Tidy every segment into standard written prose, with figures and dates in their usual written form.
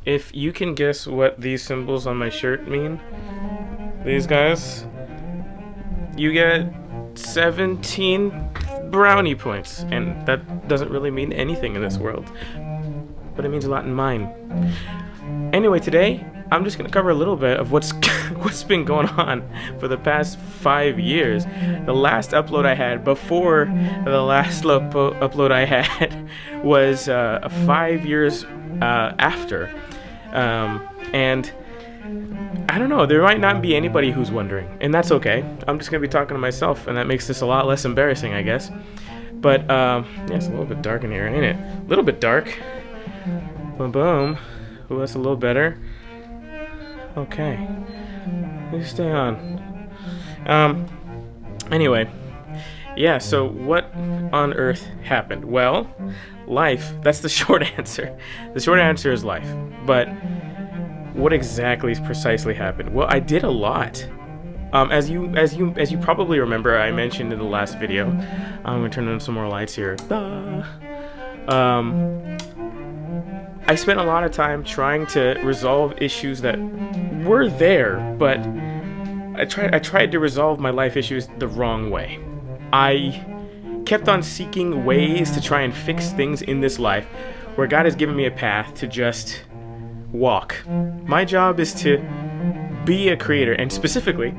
If you can guess what these symbols on my shirt mean, these guys, you get 17 brownie points. And that doesn't really mean anything in this world, but it means a lot in mine. Anyway, today, I'm just going to cover a little bit of what's been going on for the past 5 years. The last upload I had before the last upload I had was 5 years after. And I don't know, there might not be anybody who's wondering, and that's okay. I'm just going to be talking to myself, and that makes this a lot less embarrassing, I guess. But, yeah, it's a little bit dark in here, ain't it? A little bit dark. Boom, boom. Ooh, that's a little better. Okay. You stay on. Anyway. Yeah, so what on earth happened? Well, life. That's the short answer. The short answer is life. But what exactly precisely happened? Well, I did a lot. As you probably remember, I mentioned in the last video. I'm gonna turn on some more lights here. I spent a lot of time trying to resolve issues that were there, but I tried to resolve my life issues the wrong way. I kept on seeking ways to try and fix things in this life where God has given me a path to just walk. My job is to be a creator, and specifically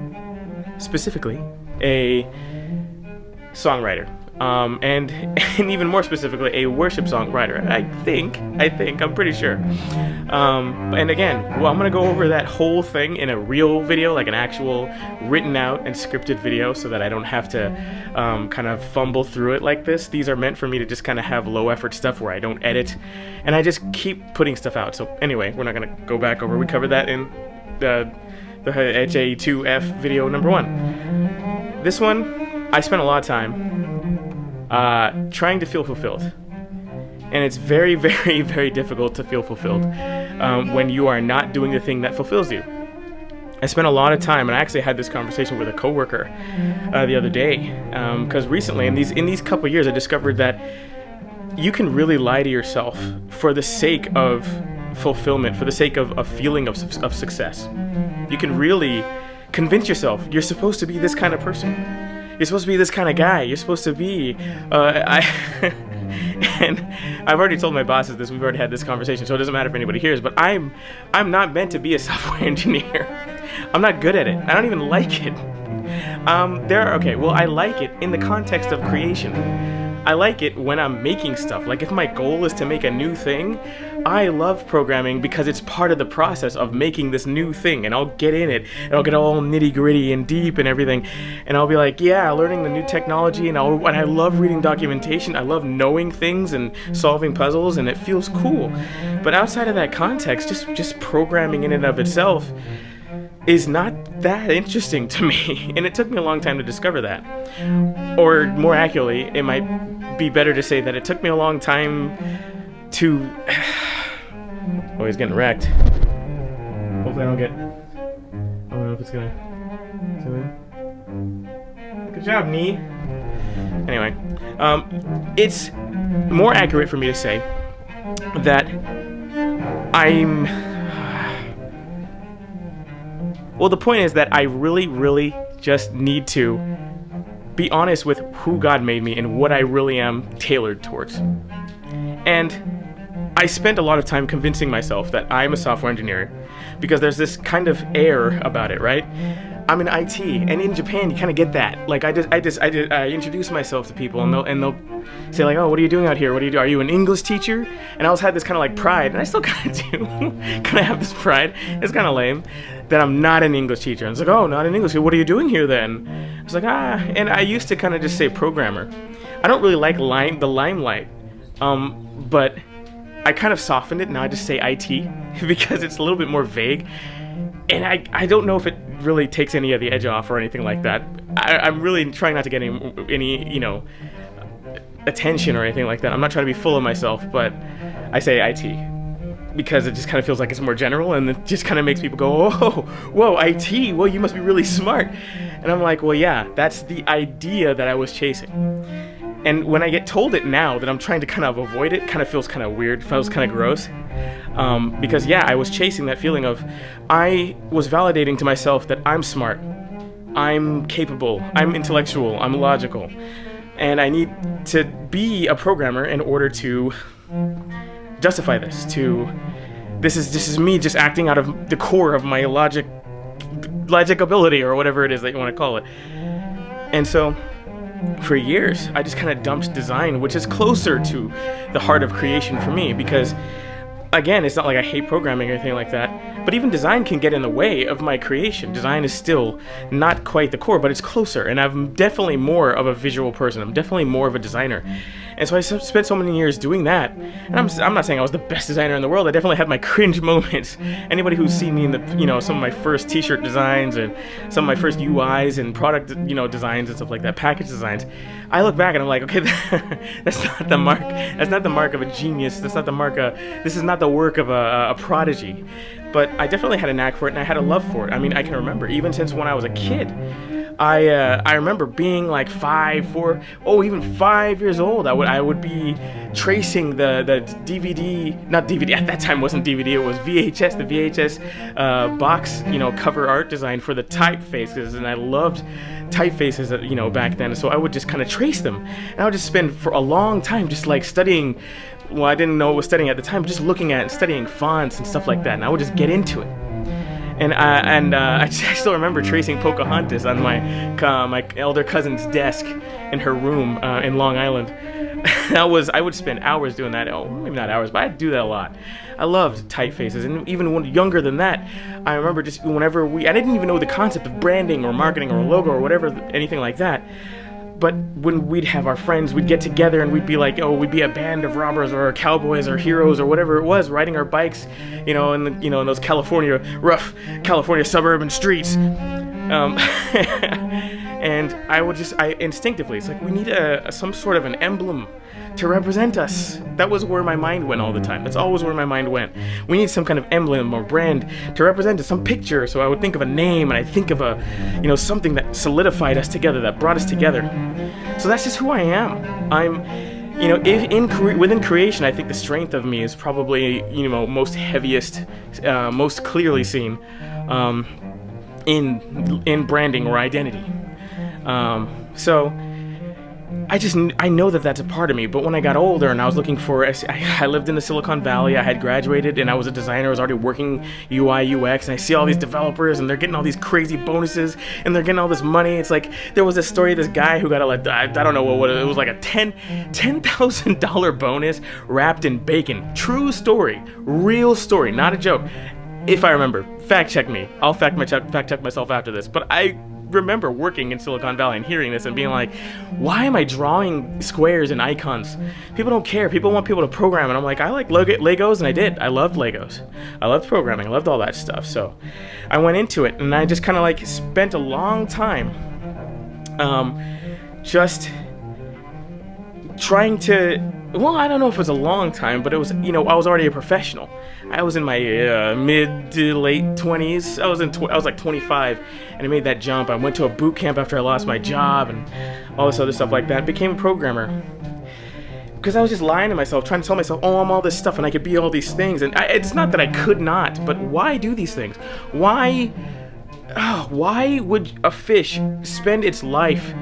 a songwriter. And even more specifically, a worship songwriter. I think, I'm pretty sure. And again, well, I'm gonna go over that whole thing in a real video, like an actual written out and scripted video, so that I don't have to kind of fumble through it like this. These are meant for me to just kind of have low effort stuff where I don't edit, and I just keep putting stuff out. So anyway, we're not gonna go back over. We covered that in the HA2F video number 1. This one, I spent a lot of time trying to feel fulfilled. And it's very, very, very difficult to feel fulfilled when you are not doing the thing that fulfills you. I spent a lot of time, and I actually had this conversation with a coworker the other day, because recently, in these couple years, I discovered that you can really lie to yourself for the sake of fulfillment, for the sake of a feeling of success. You can really convince yourself you're supposed to be this kind of person. You're supposed to be this kind of guy. You're supposed to be, and I've already told my bosses this. We've already had this conversation, so it doesn't matter if anybody hears. But I'm not meant to be a software engineer. I'm not good at it. I don't even like it. I like it in the context of creation. I like it when I'm making stuff. Like if my goal is to make a new thing, I love programming because it's part of the process of making this new thing, and I'll get in it, and I'll get all nitty gritty and deep and everything, and I'll be like, yeah, learning the new technology, and I love reading documentation. I love knowing things and solving puzzles, and it feels cool. But outside of that context, just programming in and of itself is not that interesting to me, and it took me a long time to discover that. Or more accurately, it might be better to say that it took me a long time to... Oh, he's getting wrecked. Hopefully I don't know if it's gonna... Good job, knee. Anyway, it's more accurate for me to say that well, the point is that I really, really just need to be honest with who God made me and what I really am tailored towards. And I spent a lot of time convincing myself that I'm a software engineer because there's this kind of air about it, right? I'm in IT, and in Japan you kind of get that. Like I introduce myself to people, and they'll say like, "Oh, what are you doing out here? What do you do? Are you an English teacher?" And I always had this kind of like pride, and I still kind of do, kind of have this pride. It's kind of lame that I'm not an English teacher. And it's like, "Oh, not an English teacher. What are you doing here then?" It's like and I used to kind of just say programmer. I don't really like the limelight, but I kind of softened it. Now I just say IT because it's a little bit more vague. And I don't know if it really takes any of the edge off or anything like that. I'm really trying not to get any attention or anything like that. I'm not trying to be full of myself, but I say IT because it just kind of feels like it's more general, and it just kind of makes people go, "Oh, whoa, IT, well, you must be really smart." And I'm like, well, yeah, that's the idea that I was chasing. And when I get told it now that I'm trying to kind of avoid it, kind of feels kind of weird, feels kind of gross. Because yeah, I was chasing that feeling of, I was validating to myself that I'm smart, I'm capable, I'm intellectual, I'm logical, and I need to be a programmer in order to justify this. This is me just acting out of the core of my logic ability, or whatever it is that you want to call it. And so for years, I just kind of dumped design, which is closer to the heart of creation for me, because again, it's not like I hate programming or anything like that, but even design can get in the way of my creation. Design is still not quite the core, but it's closer, and I'm definitely more of a visual person. I'm definitely more of a designer. And so I spent so many years doing that, and I'm not saying I was the best designer in the world. I definitely had my cringe moments. Anybody who's seen me in the, some of my first t-shirt designs and some of my first UIs and product, designs and stuff like that, package designs, I look back and I'm like, okay, that's not the mark. That's not the mark of a genius. That's not the mark of, this is not the work of a prodigy. But I definitely had a knack for it, and I had a love for it. I mean, I can remember, even since when I was a kid, I remember being like even 5 years old. I would be tracing the DVD, not DVD, at that time it wasn't DVD, it was VHS, the VHS box, cover art design for the typefaces, and I loved typefaces, back then. So I would just kind of trace them, and I would just spend for a long time just like studying. Well, I didn't know what was studying at the time, but just looking at and studying fonts and stuff like that, and I would just get into it. And I still remember tracing Pocahontas on my elder cousin's desk in her room in Long Island. I would spend hours doing that. Oh, maybe not hours, but I'd do that a lot. I loved typefaces, and even when younger than that, I remember just whenever I didn't even know the concept of branding or marketing or logo or whatever, anything like that. But when we'd have our friends, we'd get together and we'd be like, we'd be a band of robbers or cowboys or heroes or whatever it was, riding our bikes, in those rough California suburban streets. And I instinctively, it's like, we need some sort of an emblem to represent us. That was where my mind went all the time. That's always where my mind went. We need some kind of emblem or brand to represent us, some picture. So I would think of a name, and I'd think of something that solidified us together, that brought us together. So that's just who I am. I'm, within creation, I think the strength of me is probably, most heaviest, most clearly seen in branding or identity. So I know that that's a part of me, but when I got older and I was looking for, I lived in the Silicon Valley, I had graduated and I was a designer, I was already working UI, UX, and I see all these developers and they're getting all these crazy bonuses and they're getting all this money. It's like, there was this story of this guy who got I don't know what it was, like a $10,000 bonus wrapped in bacon. True story, real story, not a joke. If I remember, fact check me. I'll fact check myself after this, but I remember working in Silicon Valley and hearing this and being like, why am I drawing squares and icons? People don't care. People want people to program. And I'm like, I like Legos, and I did. I loved Legos. I loved programming. I loved all that stuff. So I went into it, and I just kind of spent a long time just trying to, I don't know if it was a long time, but it was, I was already a professional. I was in my mid to late 20s. I was like 25, and I made that jump. I went to a boot camp after I lost my job and all this other stuff like that. Became a programmer because I was just lying to myself, trying to tell myself, I'm all this stuff and I could be all these things. And it's not that I could not, but why do these things? Why would a fish spend its life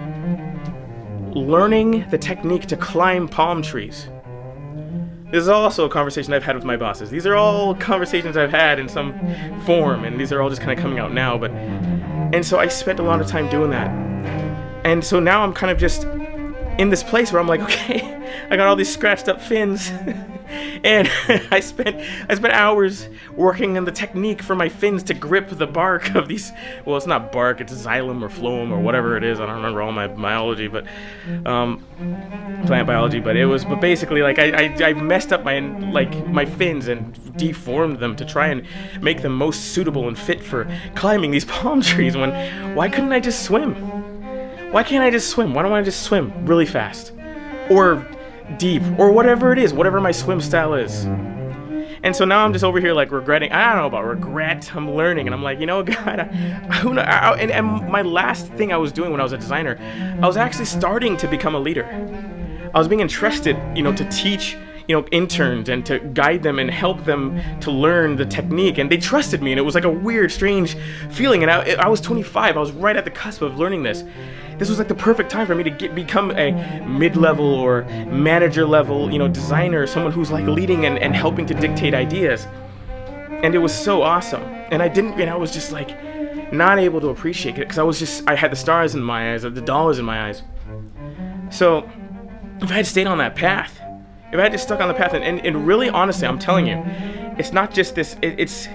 learning the technique to climb palm trees? This is also a conversation I've had with my bosses. These are all conversations I've had in some form, and these are all just kind of coming out now. And so I spent a lot of time doing that. And so now I'm kind of just in this place where I'm like, okay, I got all these scratched up fins. And I spent hours working on the technique for my fins to grip the bark of these. Well, it's not bark, it's xylem or phloem or whatever it is. I don't remember all my biology, but plant biology. But basically, like I messed up my fins and deformed them to try and make them most suitable and fit for climbing these palm trees. Why couldn't I just swim? Why can't I just swim? Why don't I just swim really fast? Or deep, or whatever it is, whatever my swim style is. And so now I'm just over here regretting. I don't know about regret. I'm learning, and I'm like, God, and my last thing I was doing when I was a designer, I was actually starting to become a leader. I was being entrusted, to teach, interns and to guide them and help them to learn the technique, and they trusted me, and it was like a weird, strange feeling. And I was 25. I was right at the cusp of learning this. This was like the perfect time for me to become a mid-level or manager level, designer, someone who's like leading and helping to dictate ideas. And it was so awesome. And I was just like not able to appreciate it because I had the stars in my eyes, or the dollars in my eyes. So if I had stayed on that path, if I had just stuck on the path, and really honestly, I'm telling you, it's not just this, it's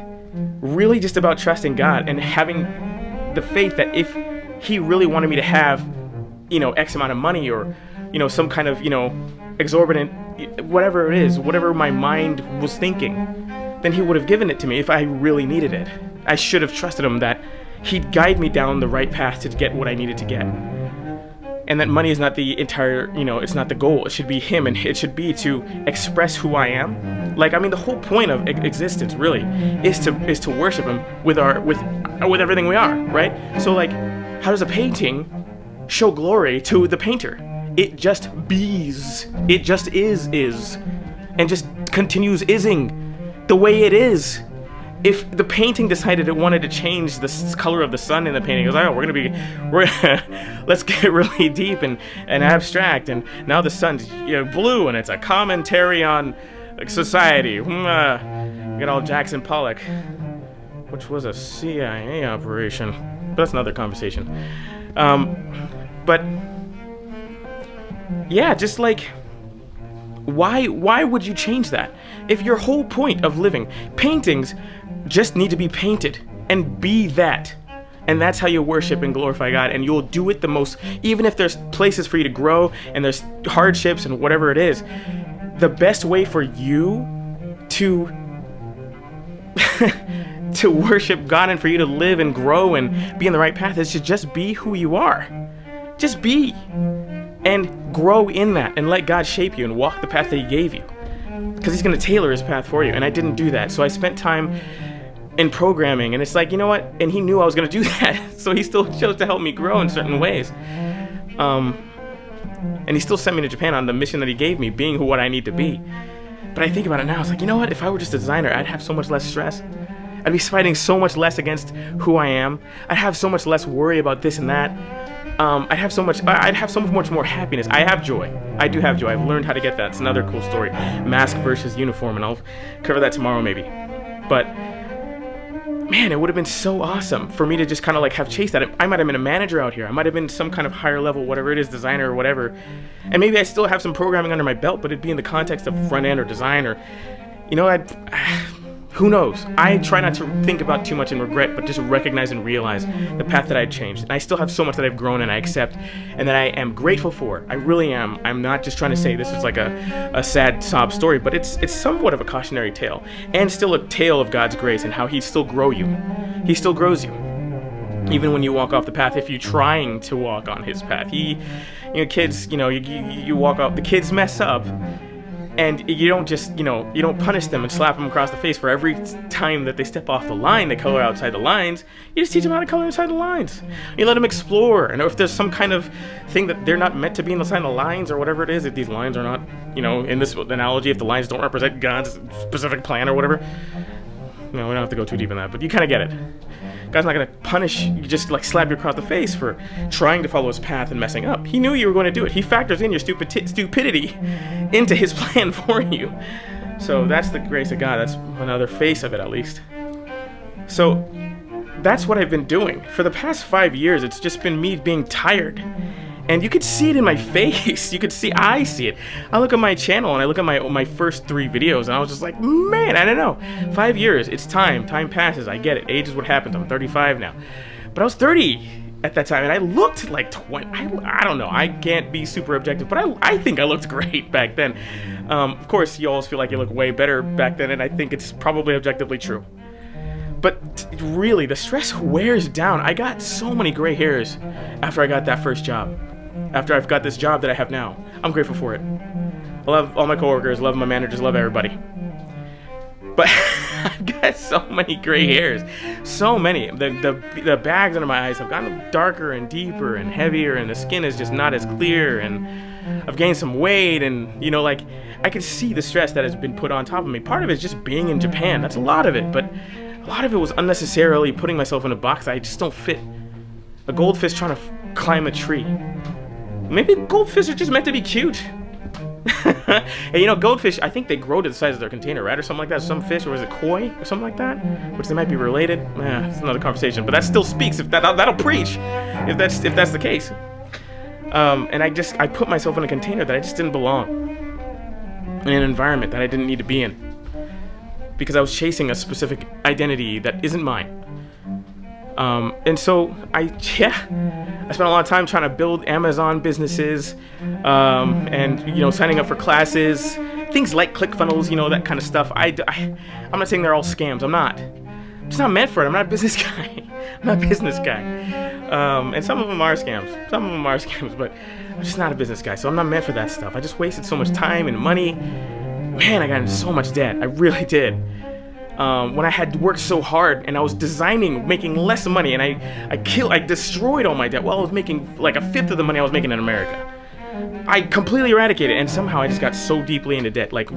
really just about trusting God and having the faith that if He really wanted me to have, X amount of money, or, some kind of, exorbitant, whatever it is, whatever my mind was thinking, then He would have given it to me if I really needed it. I should have trusted Him that He'd guide me down the right path to get what I needed to get. And that money is not the entire, it's not the goal. It should be Him, and it should be to express who I am. The whole point of existence really is to worship Him with everything we are, right? So how does a painting show glory to the painter? It just bees. It just is, and just continues ising the way it is. If the painting decided it wanted to change the color of the sun in the painting, it was like, oh, let's get really deep and abstract, and now the sun's blue, and it's a commentary on society. Get all Jackson Pollock, which was a CIA operation. But that's another conversation. But yeah, just why would you change that? If your whole point of living, paintings just need to be painted and be that. And that's how you worship and glorify God. And you'll do it the most, even if there's places for you to grow and there's hardships and whatever it is, the best way for you to to worship God and for you to live and grow and be in the right path is to just be who you are. Just be. And grow in that and let God shape you and walk the path that He gave you. Because He's going to tailor His path for you. And I didn't do that. So I spent time in programming, and it's like, you know what? And He knew I was going to do that. So He still chose to help me grow in certain ways. And He still sent me to Japan on the mission that He gave me, being what I need to be. But I think about it now. It's like, you know what? If I were just a designer, I'd have so much less stress. I'd be fighting so much less against who I am. I'd have so much less worry about this and that. I'd have so much more happiness. I have joy. I do have joy. I've learned how to get that. It's another cool story. Mask versus uniform, and I'll cover that tomorrow maybe. But man, it would have been so awesome for me to just kind of have chased that. I might have been a manager out here. I might have been some kind of higher level, whatever it is, designer or whatever. And maybe I still have some programming under my belt, but it'd be in the context of front end or design, or, who knows? I try not to think about too much and regret, but just recognize and realize the path that I changed. And I still have so much that I've grown and I accept and that I am grateful for. I really am. I'm not just trying to say this is like a sad sob story, but it's somewhat of a cautionary tale, and still a tale of God's grace and how He still grows you. He still grows you. Even when you walk off the path, if you're trying to walk on His path. Kids, you walk off, the kids mess up. And you don't just, you don't punish them and slap them across the face for every time that they step off the line, they color outside the lines. You just teach them how to color inside the lines. You let them explore. And if there's some kind of thing that they're not meant to be inside the lines or whatever it is, if these lines are not, in this analogy, if the lines don't represent God's specific plan or whatever. We don't have to go too deep in that, but you kind of get it. God's not going to punish you, just slap you across the face for trying to follow His path and messing up. He knew you were going to do it. He factors in your stupidity into His plan for you. So that's the grace of God. That's another face of it, at least. So that's what I've been doing. For the past 5 years, it's just been me being tired. And you could see it in my face. I see it. I look at my channel and I look at my first 3 videos and I was just like, man, I don't know. 5 years, it's time. Time passes. I get it. Age is what happens. I'm 35 now. But I was 30 at that time and I looked like 20. I don't know. I can't be super objective, but I think I looked great back then. Of course, you always feel like you look way better back then, and I think it's probably objectively true. But really, the stress wears down. I got so many gray hairs after I got that first job. After I've got this job that I have now. I'm grateful for it. I love all my coworkers, love my managers, love everybody. But I've got so many gray hairs. So many. The bags under my eyes have gotten darker and deeper and heavier, and the skin is just not as clear. And I've gained some weight, and like I could see the stress that has been put on top of me. Part of it is just being in Japan. That's a lot of it, but a lot of it was unnecessarily putting myself in a box I just don't fit. A goldfish trying to climb a tree. Maybe goldfish are just meant to be cute. And goldfish, I think they grow to the size of their container, right? Or something like that. Some fish, or is it koi? Or something like that? Which they might be related. It's another conversation. But that still speaks. If that'll preach. If that's the case. And I put myself in a container that I just didn't belong. In an environment that I didn't need to be in. Because I was chasing a specific identity that isn't mine. And so I spent a lot of time trying to build Amazon businesses, and signing up for classes, things like ClickFunnels, that kind of stuff. I'm not saying they're all scams. I'm just not meant for it. I'm not a business guy. And some of them are scams. But I'm just not a business guy. So I'm not meant for that stuff. I just wasted so much time and money. Man, I got into so much debt. I really did. When I had worked so hard and I was making less money, and I destroyed all my debt while I was making like a fifth of the money I was making in America. I completely eradicated it, and somehow I just got so deeply into debt, like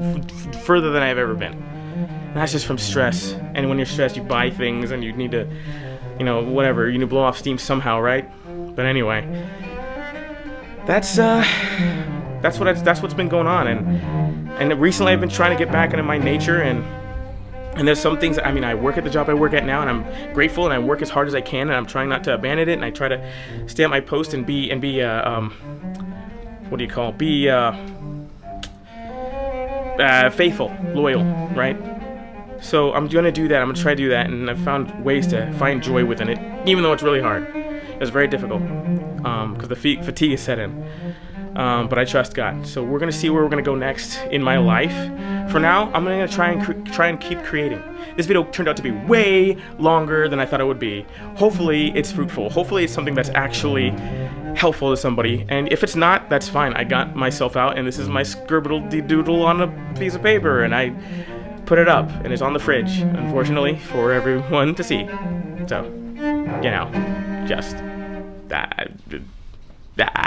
further than I've ever been. And that's just from stress. And when you're stressed, you buy things, and you need to, whatever, you need to blow off steam somehow, right? But anyway, that's what's been going on, and recently I've been trying to get back into my nature, and there's some things, I work at the job I work at now, and I'm grateful, and I work as hard as I can, and I'm trying not to abandon it, and I try to stay at my post and be faithful, loyal, right? So I'm going to do that. I'm going to try to do that, and I've found ways to find joy within it, even though it's really hard. It's very difficult, because the fatigue is set in. But I trust God. So we're going to see where we're going to go next in my life. For now, I'm going to try and keep creating. This video turned out to be way longer than I thought it would be. Hopefully it's fruitful. Hopefully it's something that's actually helpful to somebody. And if it's not, that's fine. I got myself out, and this is my scribble-doodle on a piece of paper, and I put it up, and it's on the fridge, unfortunately, for everyone to see. So, just that.